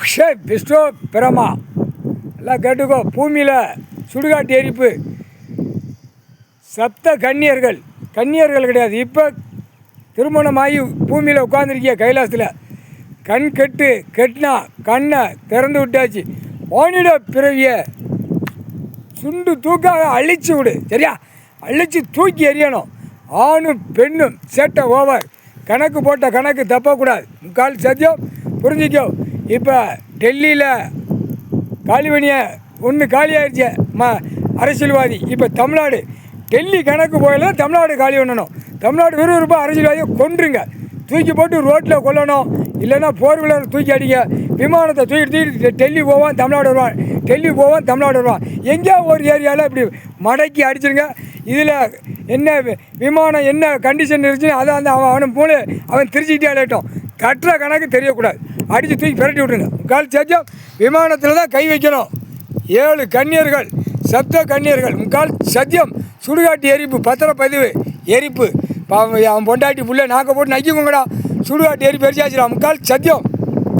விஷ்ணு பிரமா எல்லாம் கேட்டுக்கோ. பூமியில் சுடுகாட்டு எரிப்பு. சப்த கன்னியர்கள் கிடையாது. இப்போ திருமணமாகி பூமியில் உட்காந்துருக்கிய கைலாசத்தில் கண் கெட்டினா கண்ணை திறந்து விட்டாச்சு. மானிட பிறவியை சுண்டு தூக்காக அழிச்சு விடு. சரியா? அழித்து தூக்கி எறியணும். ஆணும் பெண்ணும் சேட்டை ஓவர். கணக்கு போட்ட கணக்கு தப்பக்கூடாது. முக்கால் சத்தியம் புரிஞ்சிக்கோ. இப்போ டெல்லியில் காலிவனியை ஒன்று காலி ஆயிடுச்சு அரசியல்வாதி. இப்போ தமிழ்நாடு டெல்லி கணக்கு போயில தமிழ்நாடு காலி பண்ணணும். தமிழ்நாடு விறுவிறுப்பாக அரசியல்வாதியை கொன்றுங்க. தூக்கி போட்டு ரோட்டில் கொல்லணும். இல்லைன்னா போர் வீலர் தூக்கி அடிங்க. விமானத்தை தூக்கி டெல்லி போவான் தமிழ்நாடு வருவான். டெல்லி போவான் தமிழ்நாடு வருவான். எங்கேயோ ஒரு ஏரியாவில் இப்படி மடக்கி அடிச்சிருங்க. இதில் என்ன விமானம் என்ன கண்டிஷன் இருந்துச்சுன்னு அதை அந்த அவனை மூணு அவன் திருச்சிக்கிட்டே அலையட்டும். கட்டுற கணக்கு தெரியக்கூடாது. அடித்து தூக்கி பிரட்டி விட்டுருங்க. முக்கால் சத்தியம் விமானத்தில் தான் கை வைக்கணும். 7 கன்னியர்கள் சப்த கன்னியர்கள். முக்கால் சத்தியம் சுடுகாட்டு எரிப்பு. பத்திரப்பதிவு எரிப்பு. அவன் பொண்டாட்டி புள்ள நாக்க போட்டு நக்கிக்கோங்கடா. சுடுகாட்டு எரிப்பு எரிச்சாச்சுடா. முக்கால் சத்தியம்.